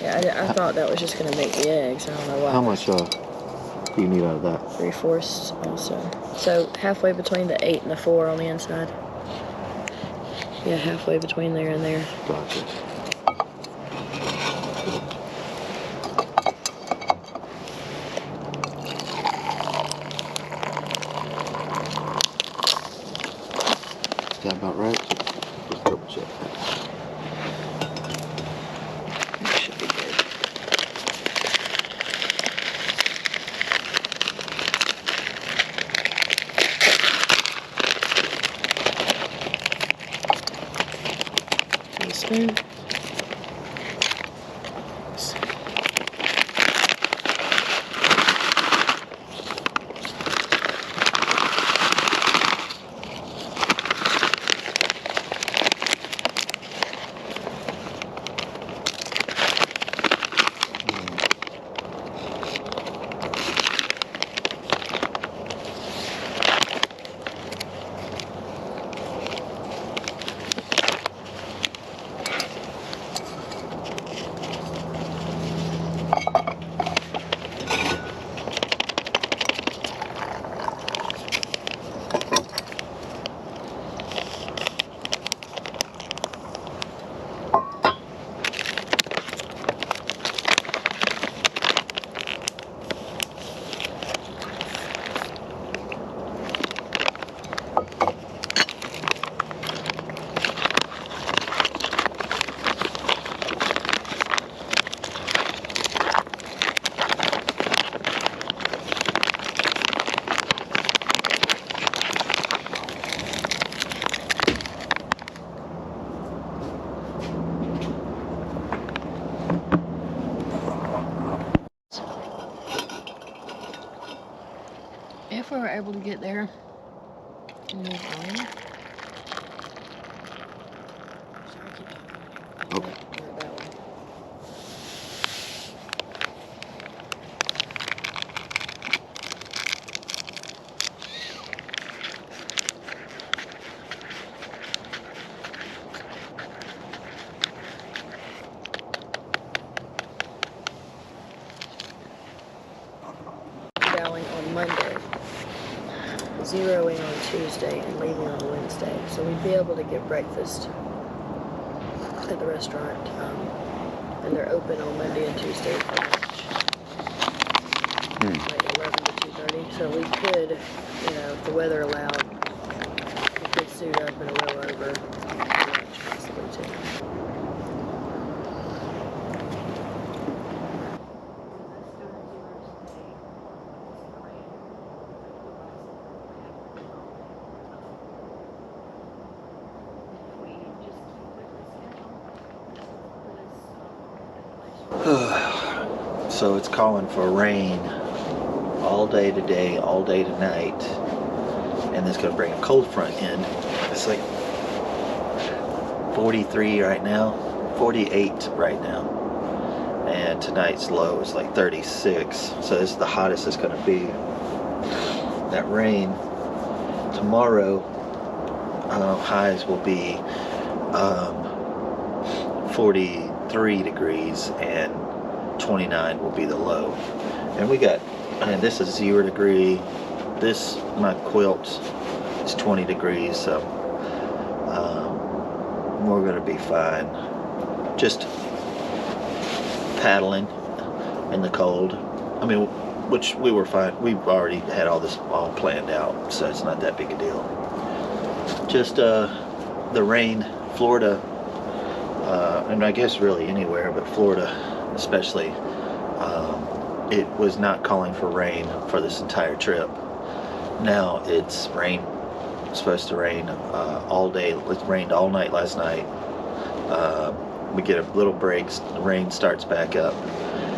Yeah, I thought that was just going to make the eggs. I don't know why. How much do you need out of that? 3/4 also. So halfway between the 8 and the 4 on the inside. Yeah, halfway between there and there. Gotcha. Is that about right? Just double check. That should be good. Teaspoon. If we were able to get there and move on. Okay. Bowing on Monday, zeroing on Tuesday, and leaving on Wednesday. So we'd be able to get breakfast at the restaurant, and they're open on Monday and Tuesday for lunch, like 11 to 2:30. So we could, if the weather allowed, we could suit up and row over for lunch possibly too. So it's calling for rain all day today, all day tonight, and it's going to bring a cold front in. It's like 43 right now, 48 right now, and tonight's low is like 36, so this is the hottest it's going to be. That rain tomorrow, highs will be 43 degrees and 29 will be the low. And we got, and this is 0 degree. This, my quilt is 20 degrees, so we're gonna be fine. Just paddling in the cold. I mean, which we were fine. We've already had all this all planned out, so it's not that big a deal. Just the rain, Florida, and I guess really anywhere, but Florida especially, it was not calling for rain for this entire trip. Now it's supposed to rain all day. It rained all night last night. We get a little breaks. The rain starts back up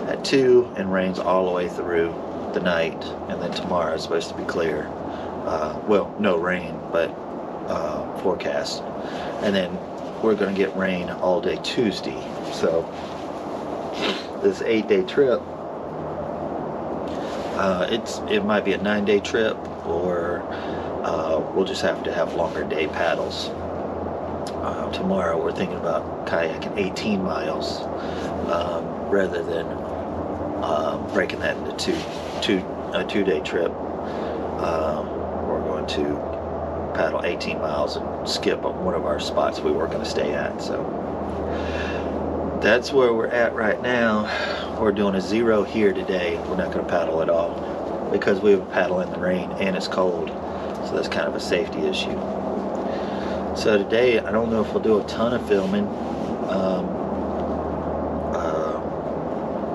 at 2 and rains all the way through the night, and then tomorrow is supposed to be clear. Well, no rain, but forecast. And then we're going to get rain all day Tuesday. So this 8-day trip, it might be a 9-day trip, or we'll just have to have longer day paddles. Tomorrow we're thinking about kayaking 18 miles. rather than breaking that into a 2-day trip. We're going to paddle 18 miles and skip one of our spots we were going to stay at. So that's where we're at right now. We're doing a 0 here today. We're not going to paddle at all because we would paddle in the rain and it's cold. So that's kind of a safety issue. So today, I don't know if we'll do a ton of filming.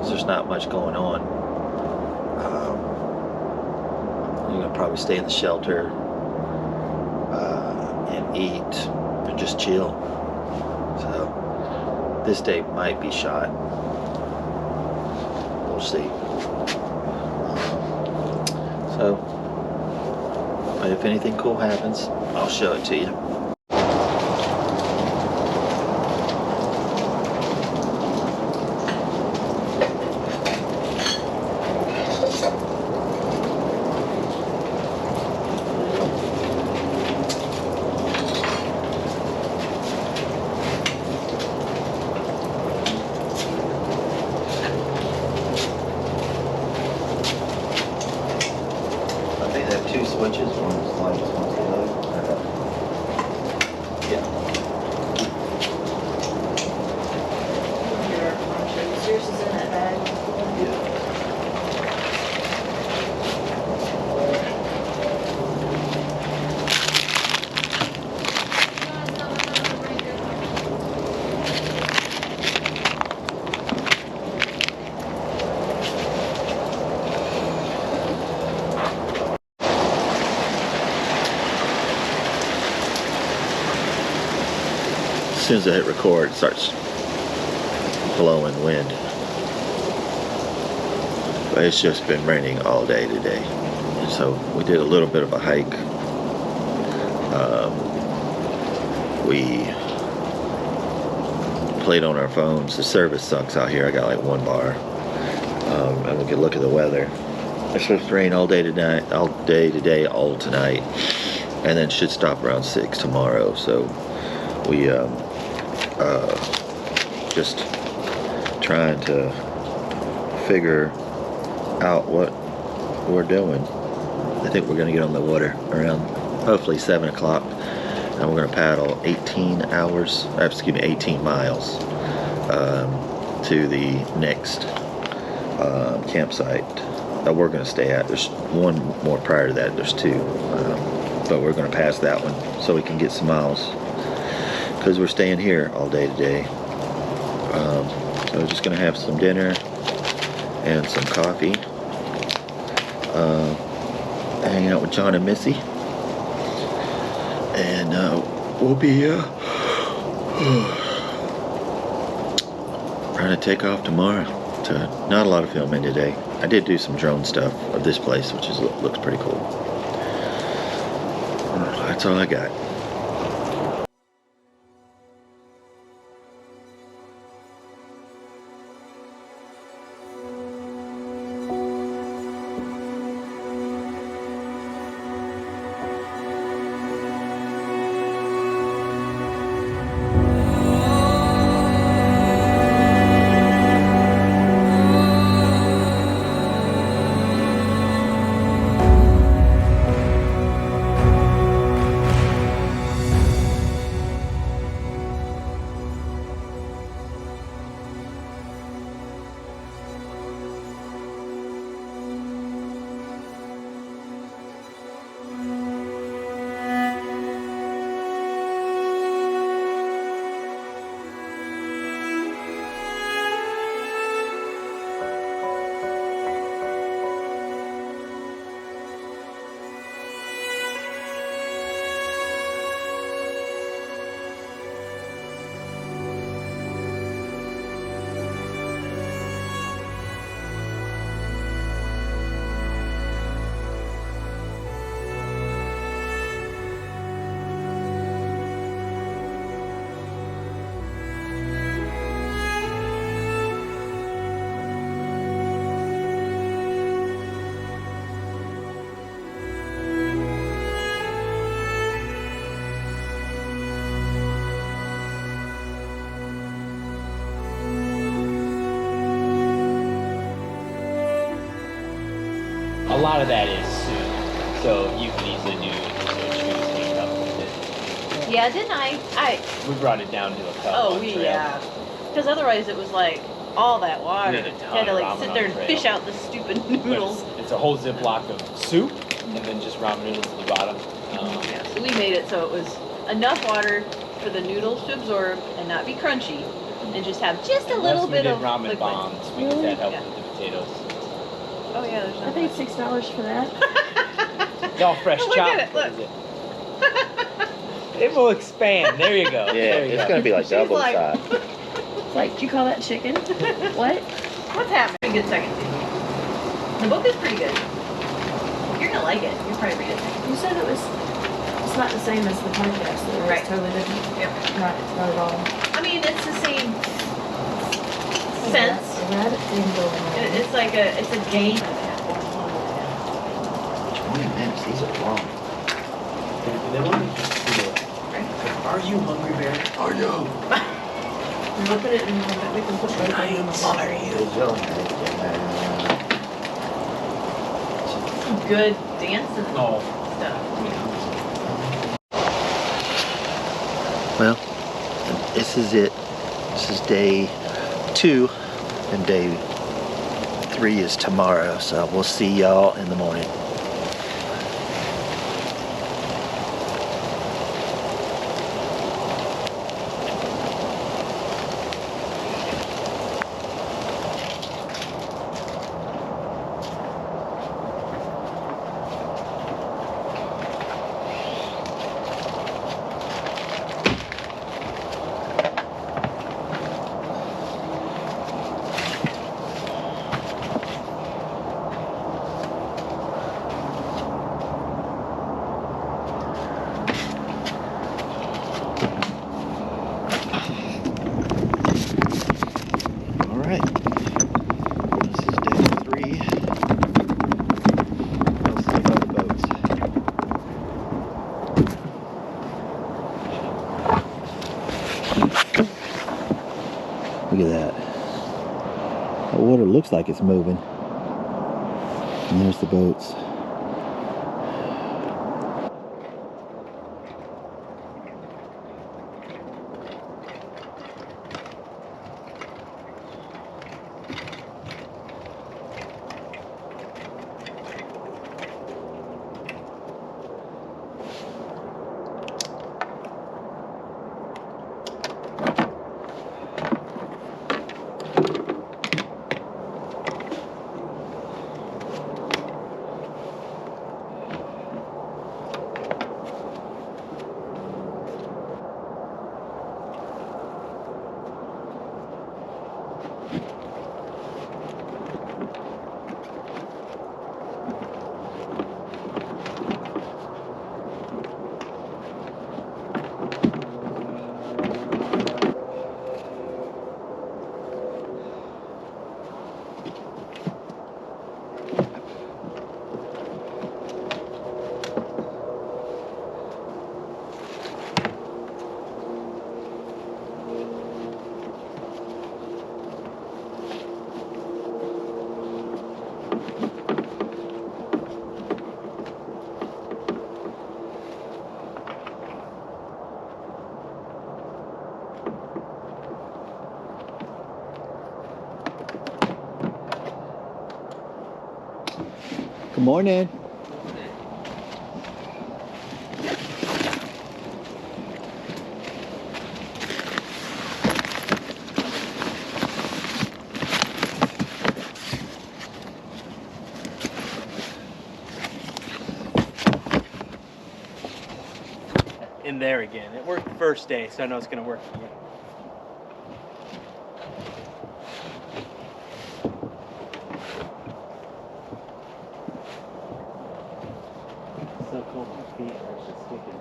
There's not much going on. You're going to probably stay in the shelter and eat and just chill. So this day might be shot. We'll see. But if anything cool happens, I'll show it to you. Two switches, one's light, one's low. Yeah. Yours is in that bag. As soon as I hit record, it starts blowing wind. But it's just been raining all day today. And so we did a little bit of a hike. We played on our phones. The service sucks out here. I got like 1 bar. And we could look at the weather. It's supposed to rain all day today, all tonight. And then it should stop around 6 tomorrow. So we just trying to figure out what we're doing. I think we're gonna get on the water around hopefully 7 o'clock, and we're gonna paddle 18 miles to the next campsite that we're gonna stay at. There's one more prior to that. There's 2, but we're gonna pass that one so we can get some miles, because we're staying here all day today. So we're just gonna have some dinner and some coffee, hang out with John and Missy, and we'll be trying to take off tomorrow. Not a lot of filming today. I did do some drone stuff of this place, which looks pretty cool. That's all I got. lot of that is soup, so you can easily do choose hang up with it. Yeah, didn't I? We brought it down to a cup. Oh, on we trail. yeah. Because otherwise it was like all that water. We had a You ton had to of like ramen sit on there and trail. fish out the stupid But noodles. it's a whole Ziploc of soup, and then just ramen noodles at the bottom. Yeah, so we made it so it was enough water for the noodles to absorb and not be crunchy, and just have just a little bit of ramen liquid. bombs because Really? that helped Yeah. with the potatoes. Oh yeah, there's I no. paid $6 for that. It's all fresh Look chopped. at it, What look. is it? It will expand. There you go. Yeah, There you it's go. gonna be like She's double like- size. It's like, do you call that chicken? What? What's happening? Pretty good second season. The book is pretty good. You're gonna like it. You'll probably read it. You said it was, it's not the same as the podcast. It was Right. totally different. Yep. Not at all. I mean, it's the same sense. A rabbit thing going on. It's like it's a game. 20 minutes, these are long. Are you hungry, Bear? Are you? We look at it and we can put both of them. Good dancing Oh. stuff. Well, this is it. This is day 2, and day 3 is tomorrow. So we'll see y'all in the morning. All right. This is day 3. We'll see about the boats. Look at that. The water looks like it's moving. And there's the boats. Good morning. In there again. It worked the first day, so I know it's gonna work again. So cold, my feet are just sticking.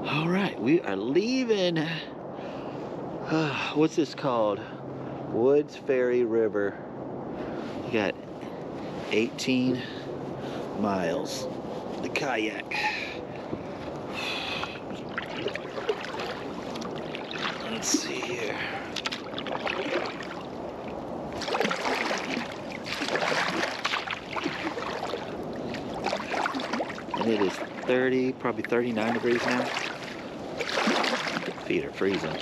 All right, we are leaving. What's this called? Woods Ferry River. You got 18 miles. The kayak. Let's see here. And it is 30, probably 39 degrees now. Feet are freezing.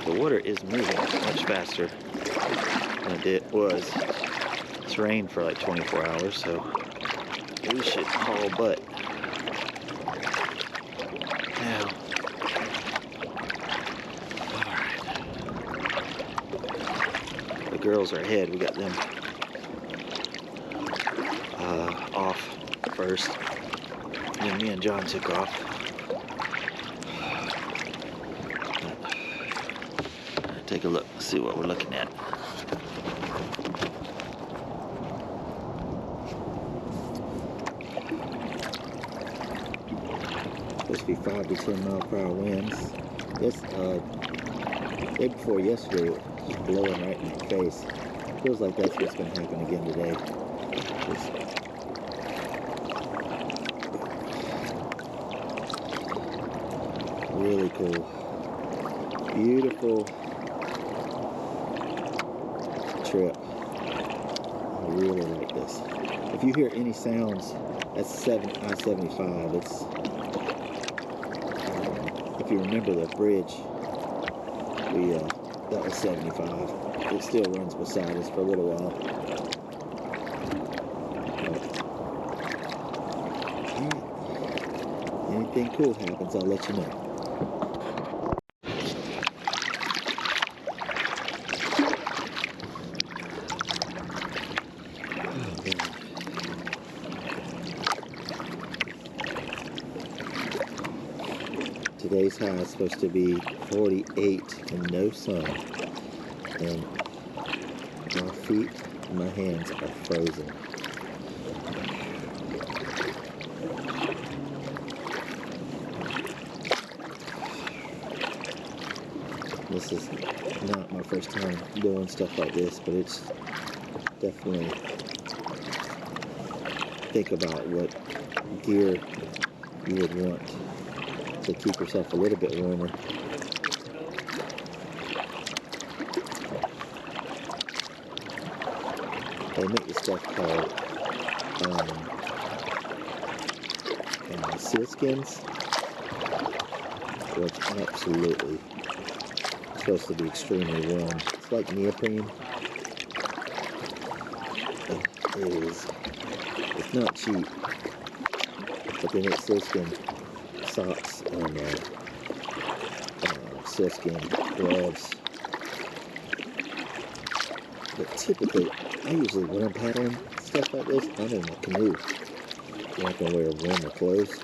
The water is moving much faster than it was. It's rained for like 24 hours, so we should haul butt. Now, alright. The girls are ahead. We got them off first. And me and John took off. Take a look, see what we're looking at. Supposed to be 5 to 10 mile per hour winds. This day before yesterday, it was blowing right in my face. Feels like that's what's going to happen again today. Really cool, beautiful trip. I really like this. If you hear any sounds, that's I-75. It's if you remember the bridge, that was 75. It still runs beside us for a little while. Anything cool happens, I'll let you know. Today's high is supposed to be 48 and no sun, and my feet and my hands are frozen. This is not my first time doing stuff like this, but it's definitely think about what gear you would want to keep yourself a little bit warmer. They make this stuff called sealskins. So it's absolutely supposed to be extremely warm. It's like neoprene. It is. It's not cheap, but they make sealskin socks and sealskin gloves. But typically, I usually, when I'm paddling stuff like this, I'm in my canoe. I'm not going to wear warmer clothes.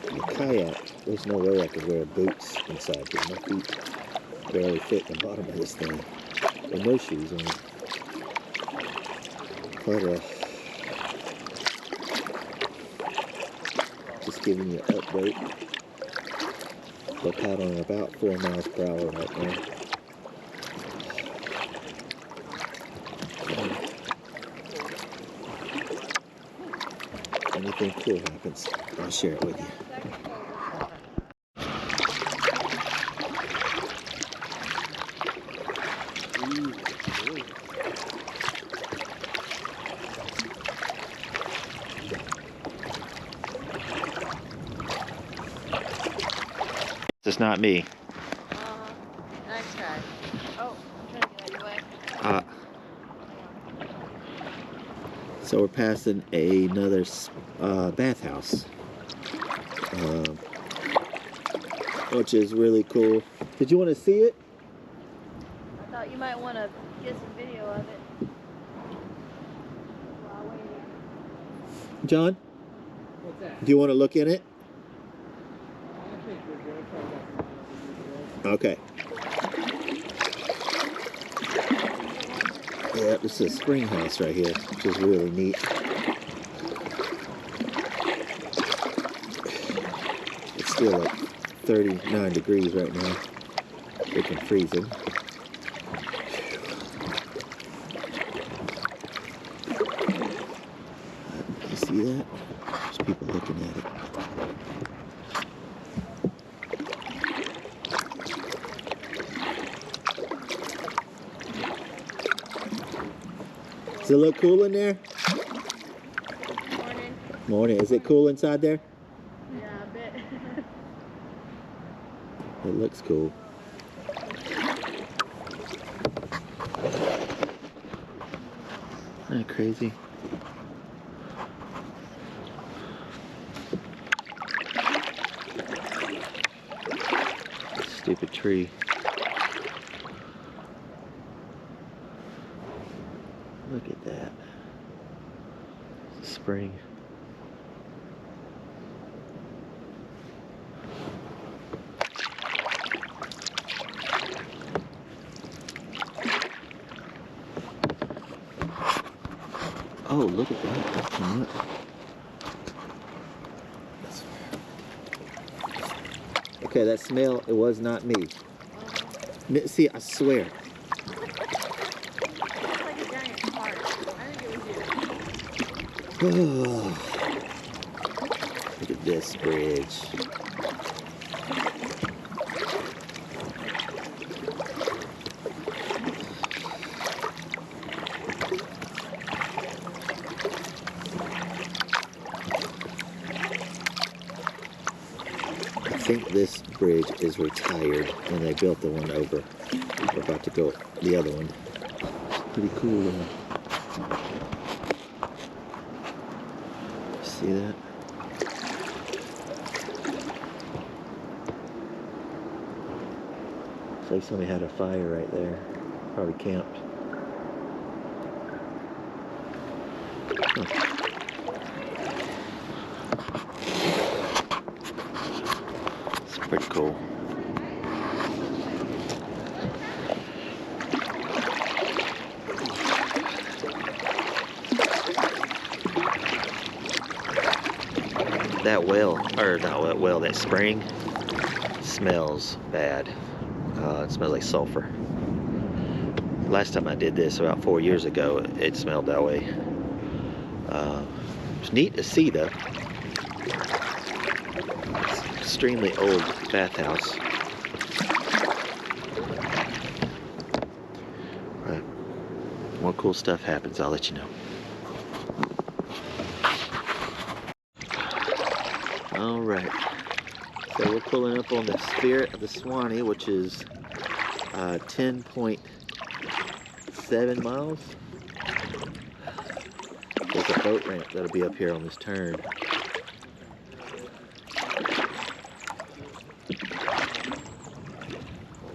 In a kayak, there's no way I could wear boots inside here. My feet barely fit the bottom of this thing. With no shoes on. But just giving you an update. We're paddling about 4 miles per hour right now. Anything cool happens, I'll share it with you. It's not me. Nice try. Oh, I'm trying to get out of your way. So we're passing another bathhouse, which is really cool. Did you want to see it? I thought you might want to get some video of it. While waiting. John? What's that? Do you want to look in it? I think we're good. Okay. Yeah, this is a spring house right here, which is really neat. It's still like 39 degrees right now. Freaking freezing. You see that? There's people looking at it. Does it look cool in there? Morning. Morning. Is it cool inside there? Yeah, a bit. It looks cool. Isn't that crazy? Stupid tree. Look at that. It's a spring. Oh, look at that. Come up. Okay, that smell, it was not me. See, I swear. It's like a giant fart. I think it was you. Look at this bridge. I think this bridge is retired when they built the one over. We're about to go the other one. Pretty cool. See that? Looks like somebody had a fire right there. Probably camped. Huh. It's pretty cool. That well, or not well, that spring smells bad. It smells like sulfur. Last time I did this about 4 years ago, it smelled that way. It's neat to see though. It's an extremely old bathhouse. But more cool stuff happens, I'll let you know. All right, so we're pulling up on the Spirit of the Suwannee, which is 10.7 miles. There's a boat ramp that'll be up here on this turn.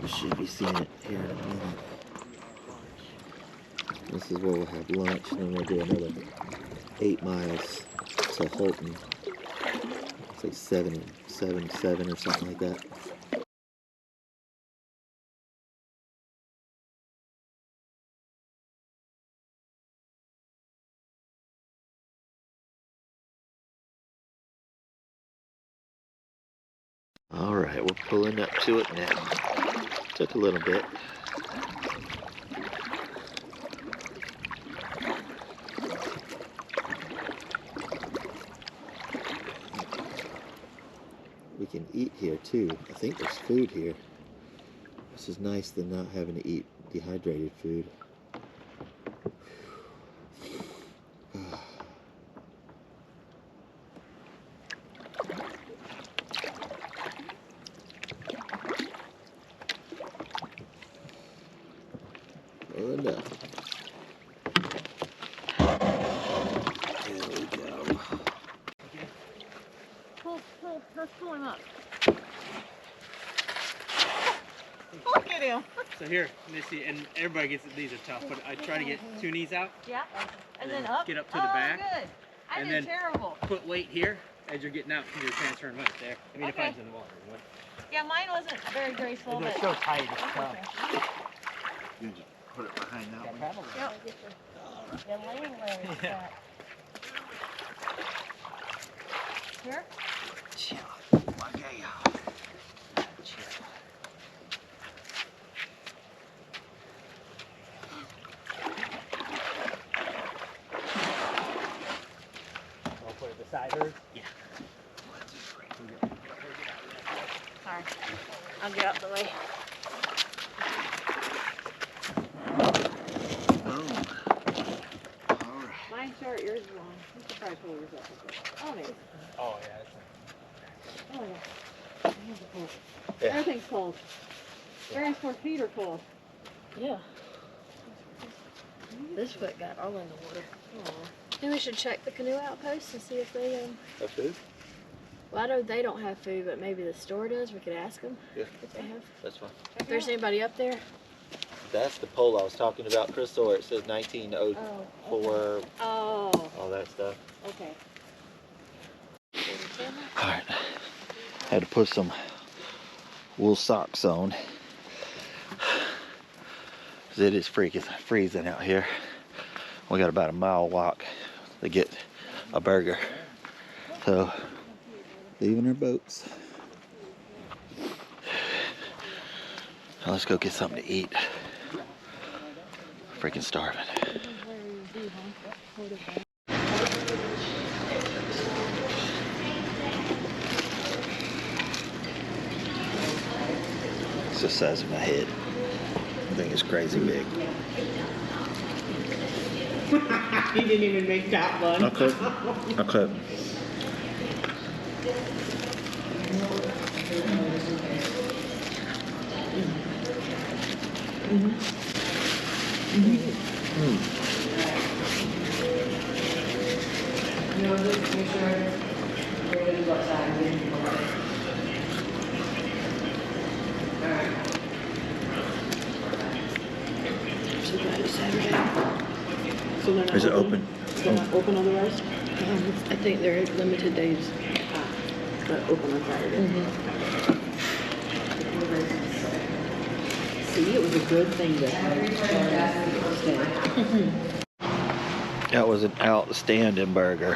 We should be seeing it here in a minute. This is where we'll have lunch, and then we'll do another 8 miles to Holton. It's like 7 or something like that. All right, we're pulling up to it now. Took a little bit. We can eat here too. I think there's food here. This is nice than not having to eat dehydrated food. Well enough. There we go. Let's pull him up. Look at him. So here, Missy, and everybody gets it, these are tough, but I try to get 2 knees out, Yeah. And then up. get up to the back, Good. I and did then- terrible. put weight here as you're getting out because you're transferring weight there. I mean, if Okay. it's in the water. What? Yeah, mine wasn't very graceful, They're but so tight, it's that's tough. okay. You just put it behind that one. Yep. The lane where it's Yeah. at. Here. I'll put it beside her. Yeah. Sorry. I'll get out the way. Mine's short, yours is long. You should probably pull yours up. Oh, there. Oh yeah. Oh, yeah. Hands are cold. Yeah. Everything's cold. Aaron's 4 feet are cold. Yeah. This foot got all in the water. Maybe we should check the canoe outpost and see if they Have food? well, I know they don't have food, but maybe the store does. We could ask them Yeah. if they have. That's fine. If there's anybody up there. That's the pole I was talking about, Crystal, where it says 1904, Oh. Oh. all that stuff. Okay. Alright. Had to put some wool socks on. 'Cause it is freezing out here. We got about a mile walk to get a burger. So, leaving our boats. Now let's go get something to eat. Freaking starving. It's the size of my head. I think it's crazy big. He didn't even make that one. Okay. Okay. So that is Saturday. So they're not Is it open? They're not open otherwise? I think they're limited days. But open on Saturday. See, it was a good thing to stay. That was an outstanding burger.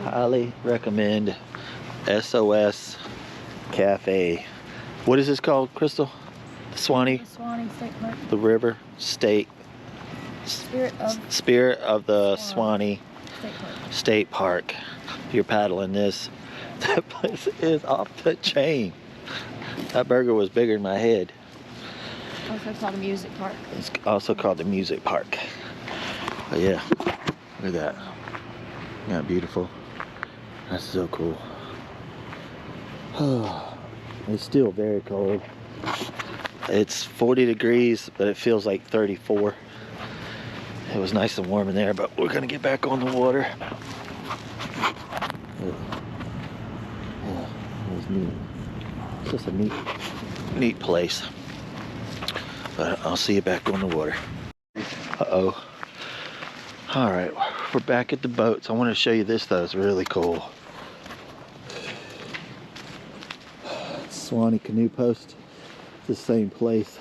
Highly recommend SOS Cafe. What is this called, Crystal? The Suwannee? The Suwannee State Park. The river state spirit of the Suwannee State Park. If you're paddling this, that place is off the chain. That burger was bigger than my head. Also called a music park. It's also called the Music Park. But yeah, look at that. Isn't that beautiful? That's so cool. It's still very cold. It's 40 degrees, but it feels like 34. It was nice and warm in there, but we're gonna get back on the water. It was neat. It's just a neat place. But I'll see you back on the water. Uh-oh. All right, we're back at the boats. I want to show you this though, it's really cool. Suwannee Canoe Post. It's the same place.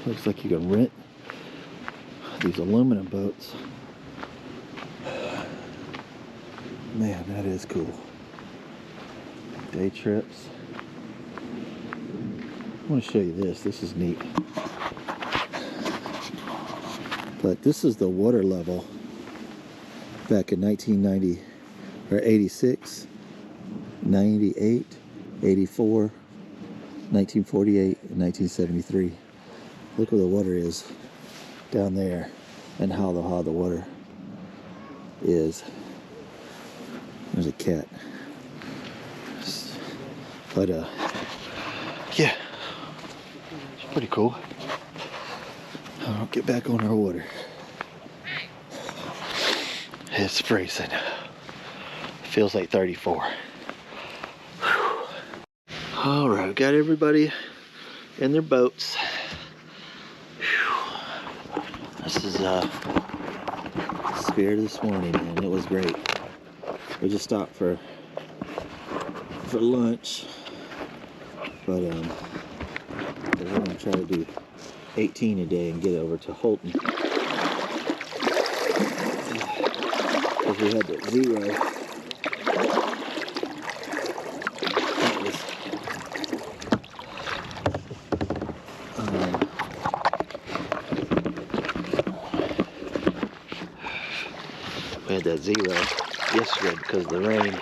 Looks like you can rent these aluminum boats. Man, that is cool. Day trips. I want to show you this. This is neat. But this is the water level back in 1990 or 86, 98, 84, 1948, and 1973. Look where the water is down there and how the water is. There's a cat. But yeah, it's pretty cool. I'll get back on our water. It's freezing. Feels like 34. All right, got everybody in their boats. This is Spirit this morning, man. It was great. We just stopped for lunch, but we're gonna try to do 18 a day and get over to Holton. Because we had that zero. We had that zero yesterday because of the rain.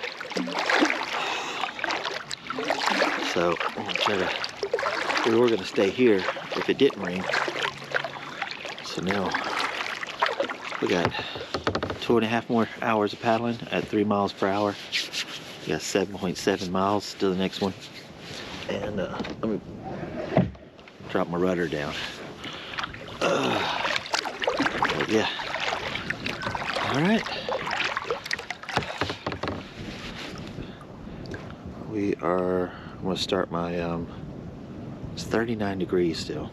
So I'm gonna try to. We were gonna stay here if it didn't rain. So now we got 2.5 more hours of paddling at 3 miles per hour. We got 7.7 miles to the next one. And let me drop my rudder down. But yeah. All right. I'm gonna start my, it's 39 degrees still.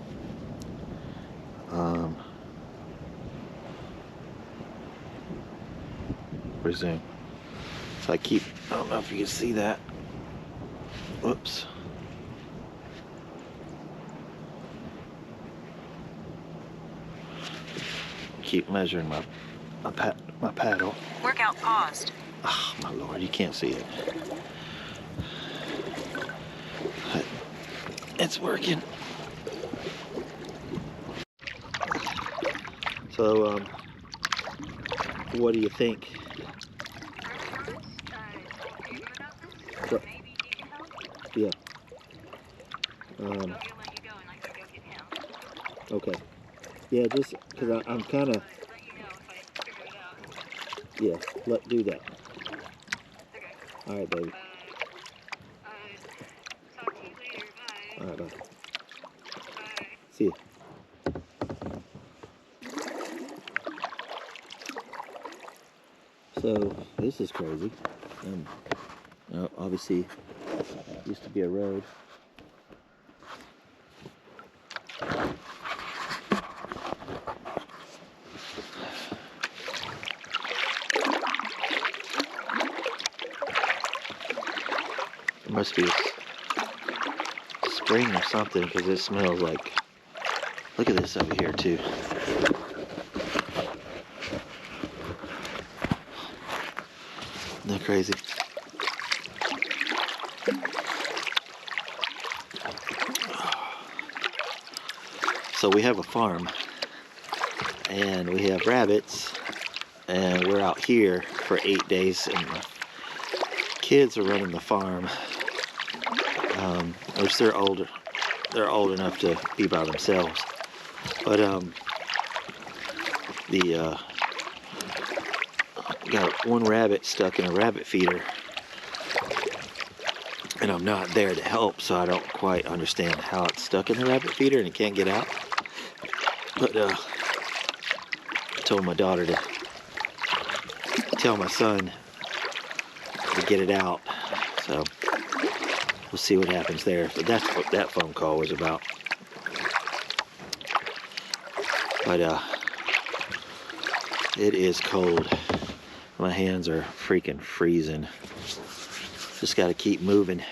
Resume. So I don't know if you can see that. Whoops. Keep measuring my paddle. Workout paused. Oh my lord, you can't see it. But it's working. So, what do you think? What? Yeah. Okay. Yeah, just because I'm kind of. Yeah, do that. All right, baby. Talk to you later. Bye. All right, bye. Bye. See you. So this is crazy. Obviously, used to be a road. It must be spring or something because it smells like. Look at this over here too. Isn't that crazy? So we have a farm and we have rabbits and we're out here for 8 days and the kids are running the farm, which they're old enough to be by themselves, but got one rabbit stuck in a rabbit feeder and I'm not there to help, so I don't quite understand how it's stuck in the rabbit feeder and it can't get out. But I told my daughter to tell my son to get it out, so we'll see what happens there. But that's what that phone call was about. But it is cold. My hands are freaking freezing. Just got to keep moving.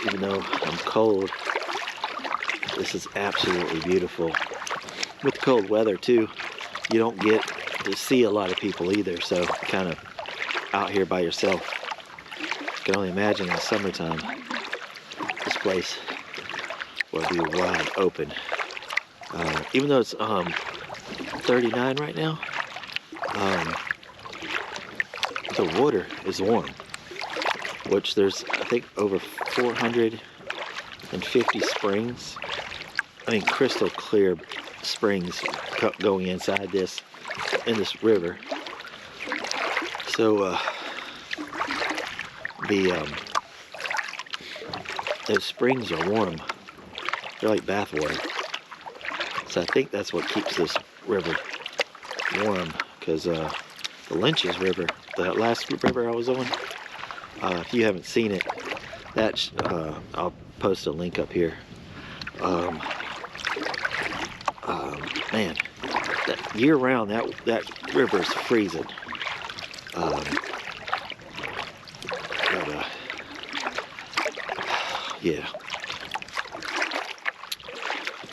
Even though I'm cold, this is absolutely beautiful. With cold weather too, you don't get to see a lot of people either, so kind of out here by yourself. I can only imagine in the summertime, this place will be wide open. Even though it's 39 right now, the water is warm, which there's, I think, over 450 springs. I mean, crystal clear springs going inside in this river. So those springs are warm. They're like bath water. So I think that's what keeps this river warm, because the Lynch's River, the last river I was on, if you haven't seen it, I'll post a link up here. Man, that year round that river is freezing. Yeah.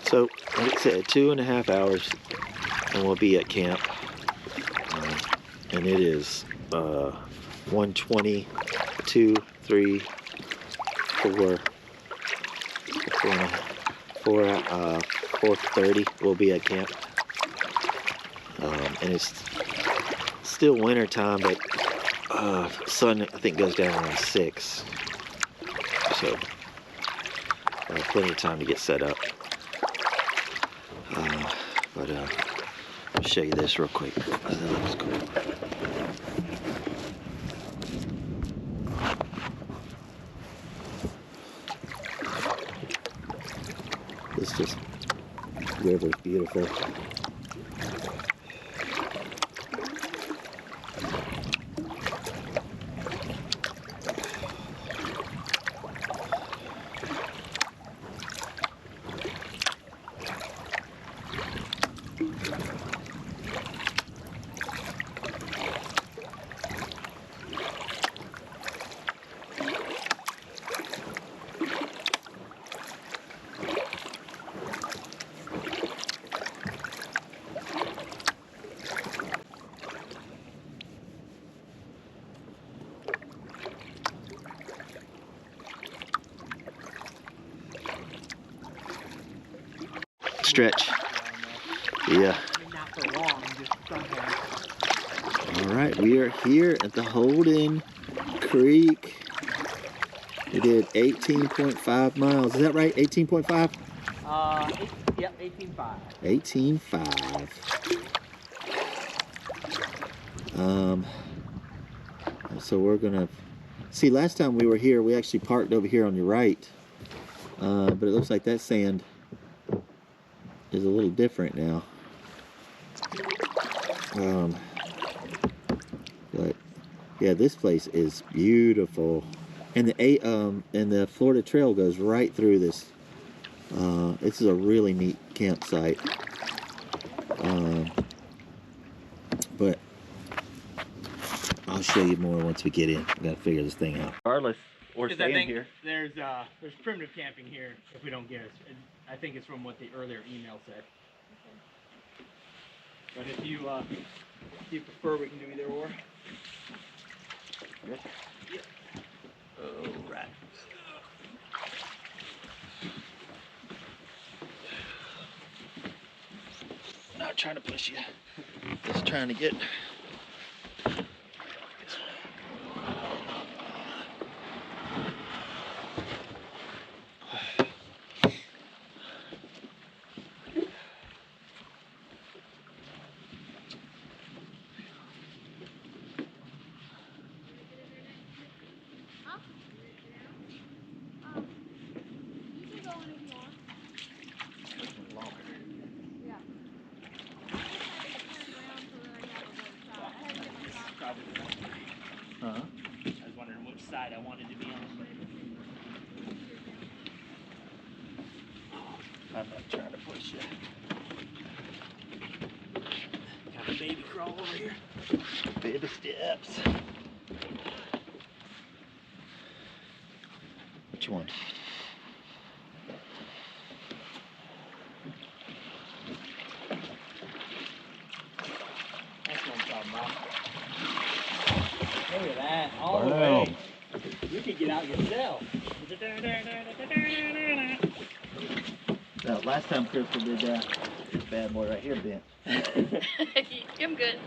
So, like I said, 2.5 hours and we'll be at camp. And it is 1:20, 2, 3, 4, 4:30 we'll be at camp. And it's still winter time, but sun I think goes down around 6. So plenty of time to get set up. But I'll show you this real quick. That looks cool. This river's beautiful. Stretch. Yeah. Not for long, just sometimes. All right, we are here at the Holton Creek. We did 18.5 miles. Is that right? 18.5? Yep, 18.5. 18.5. So we're gonna see. Last time we were here, we actually parked over here on your right, but it looks like that sand is a little different now. But yeah, this place is beautiful, and the Florida Trail goes right through this. This is a really neat campsite. But I'll show you more once we get in. We gotta figure this thing out. Regardless, or Because I think there's primitive camping here if we don't get it. I think it's from what the earlier email said. But if you prefer, we can do either or. Good. Yep. All right. Not trying to push you. Just trying to get. I was wondering which side I wanted to be on. I'm not trying to push you. Got a baby crawl over here. Baby steps. Which one? That's what I'm talking about. Look at that. All the Wow. way. You could get out yourself. Now, last time Crystal did that, this bad boy right here bent. I'm good.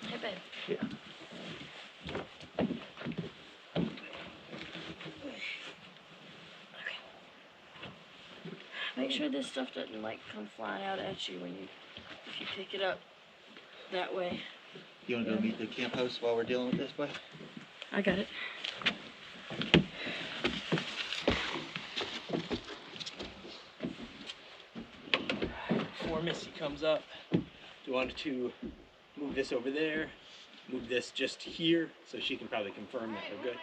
Hey, babe. Yeah. Make sure this stuff doesn't like come flying out at you if you pick it up that way. You want to go meet the camp host while we're dealing with this, boy? I got it. Before Missy comes up, do you want to move this over there? Move this just here so she can probably confirm that we're good.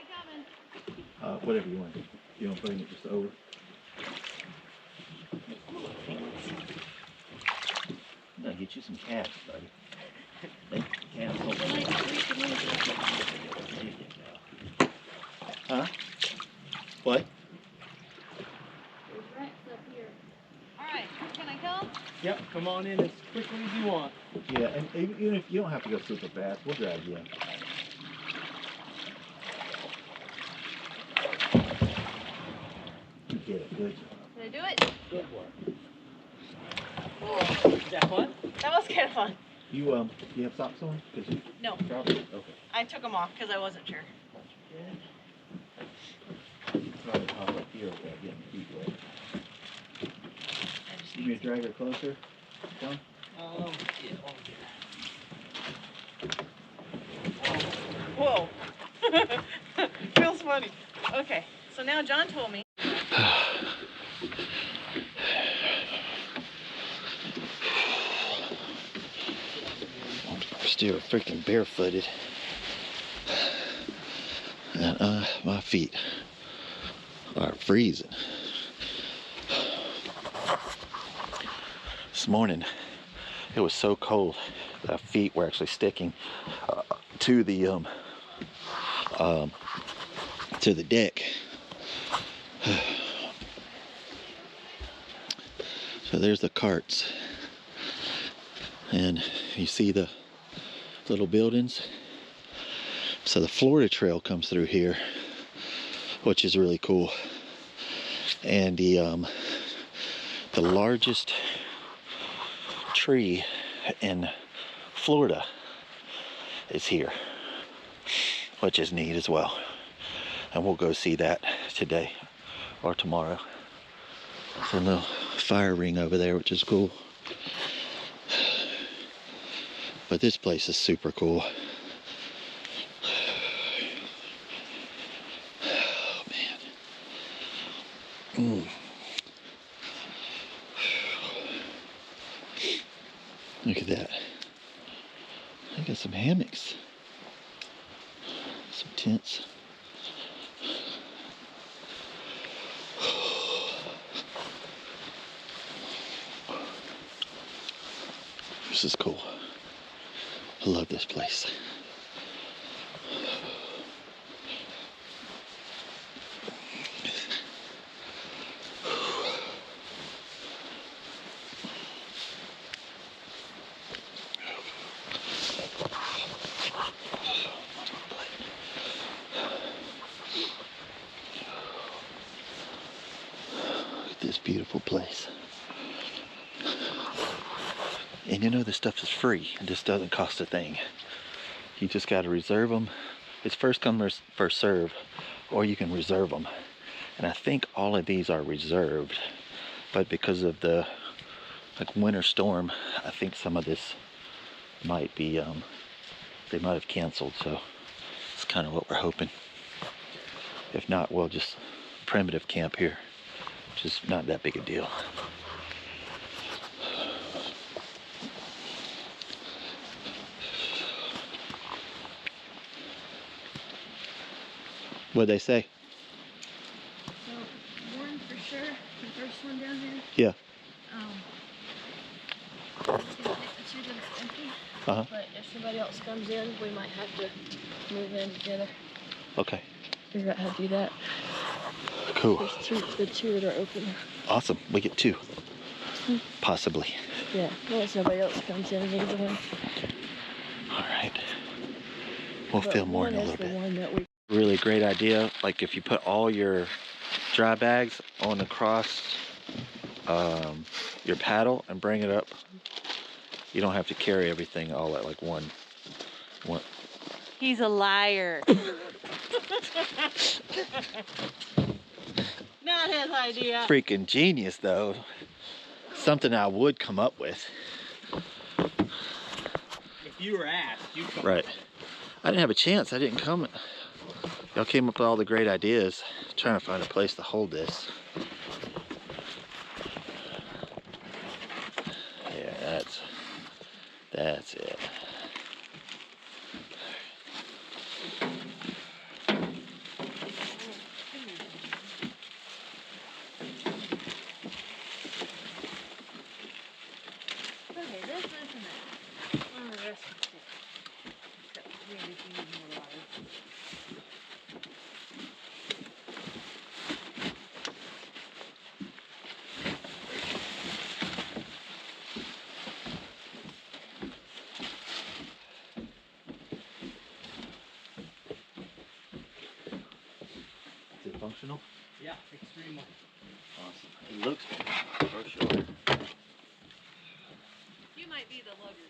Whatever you want. You want to bring it just over? No, get you some cats, buddy. Cats hold There you go. Huh? What? Alright, can I come? Yep, come on in as quickly as you want. Yeah, and even if you don't have to go super fast, we'll drag you in. You get it, good job. Did I do it? Good work. Oh, Is that fun? that was kind of fun. You have socks on? Cause you No, okay. I took them off because I wasn't sure. Probably hop up here without getting feet wet. I just You may drag her closer, John. Whoa. Feels funny. Okay, so now John told me. Still freaking barefooted. And my feet are freezing. This morning it was so cold that our feet were actually sticking to the deck. So there's the carts, and you see the little buildings. So the Florida Trail comes through here, which is really cool. And the largest tree in Florida is here, which is neat as well. And we'll go see that today or tomorrow. There's a little fire ring over there, which is cool. But this place is super cool. Oh man. Look at that. I got some hammocks. Some tents. This is cool. I love this place. Look at this beautiful place. And you know this stuff is free. It just doesn't cost a thing. You just got to reserve them. It's first come, first serve, or you can reserve them. And I think all of these are reserved, but because of the winter storm, I think some of this might be, they might have canceled. So it's kind of what we're hoping. If not, we'll just primitive camp here, which is not that big a deal. What'd they say? So, one for sure, the first one down here. Yeah. It's gonna take the two that's empty. Uh-huh. But if somebody else comes in, we might have to move in together. Okay. Figure out how to do that. Cool. There's the two that are open. Awesome. We get two. Possibly. Yeah, unless nobody else comes in and needs one. All right. We'll But film more in a one is little the bit. one that we Really great idea. Like if you put all your dry bags on across your paddle and bring it up, you don't have to carry everything all at like one. He's a liar. Not his idea. Freaking genius though. Something I would come up with. If you were asked, you'd come. Right. I didn't have a chance. I didn't come. Y'all came up with all the great ideas. Trying to find a place to hold this. Yeah, that's it. Okay, this isn't it. Oh, the rest of it. Except maybe if you need more water. Is it functional? Yeah, extremely. Awesome. It looks good, for sure. You might be the lugger.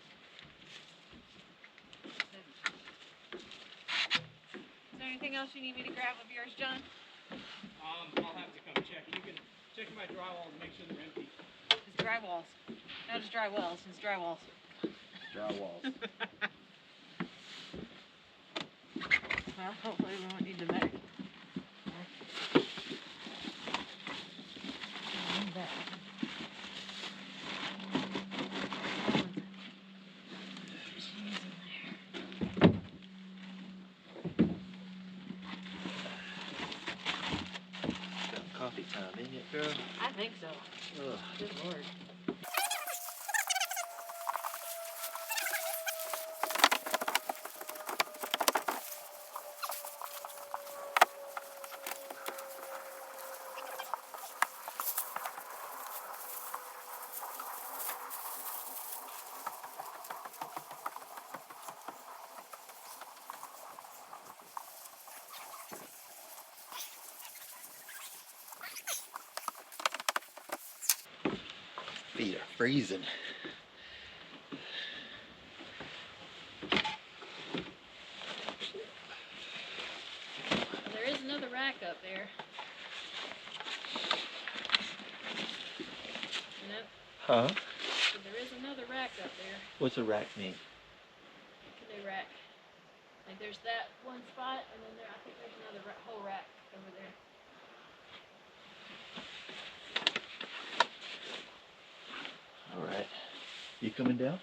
Is there anything else you need me to grab of yours, John? I'll have to come check. You can check my drywall and make sure they're empty. His dry walls. Not his dry wells, his dry walls. Dry walls. Well, hopefully we won't need to measure. Coffee time, ain't it, girl? I think so. Ugh. Good Lord. Feet are freezing. There is another rack up there. Nope. Huh? So there is another rack up there. What's a rack mean? Canoe rack. Like there's that one spot, and then there I think there's another whole rack over there. All right. You coming down?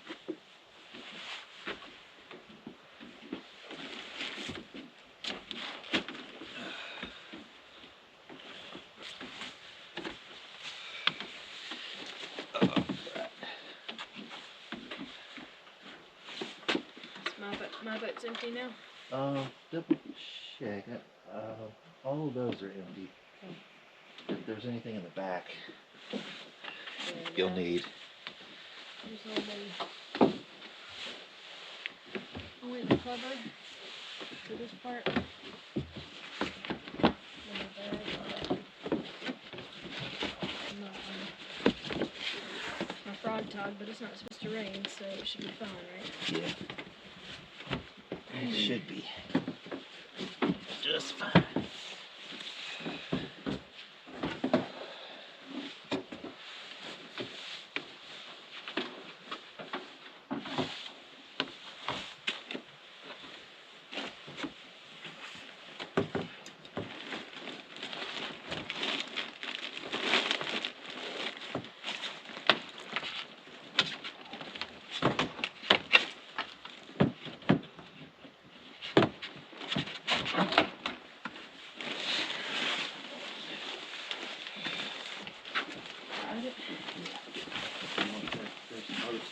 My boat's empty now. Double check. All of those are empty. Okay. If there's anything in the back, you'll need. There's only the cover for this part. And the bag. My frog tog, but it's not supposed to rain, so it should be fine, right? Yeah. It should be just fine.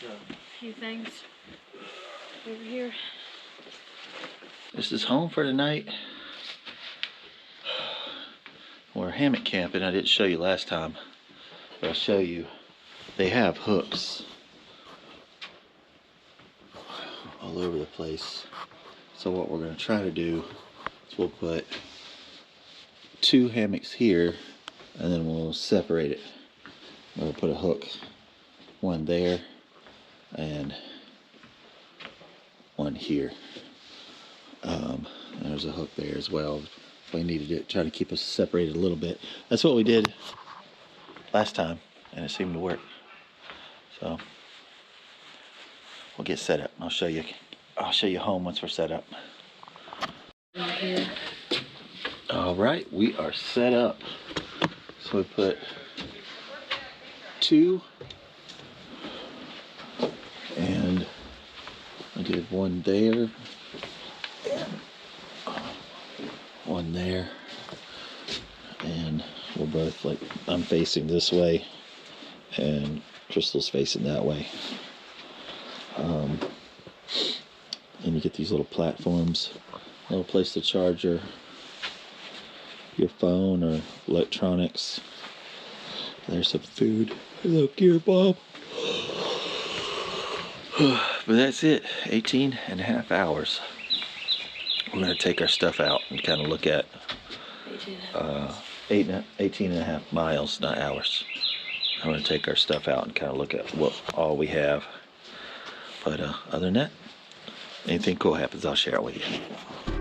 A few things over here. This is home for tonight. We're hammock camping. I didn't show you last time, but I'll show you. They have hooks all over the place. So what we're going to try to do is we'll put 2 hammocks here, and then we'll separate it. We'll put a hook, one there and one here. There's a hook there as well. We needed to try to keep us separated a little bit. That's what we did last time, and it seemed to work. So we'll get set up. I'll show you home once we're set up. All right, we are set up. So we put 2, and I did one there, and one there, and we're both like, I'm facing this way and Crystal's facing that way. And you get these little platforms, a little place to charge your phone or electronics. There's some food, a little gear bomb. But that's it, 18.5 hours. We're gonna take our stuff out and kind of look at 18 and a half miles, not hours. I'm going to take our stuff out and kind of look at what all we have. But other than that, anything cool happens, I'll share it with you.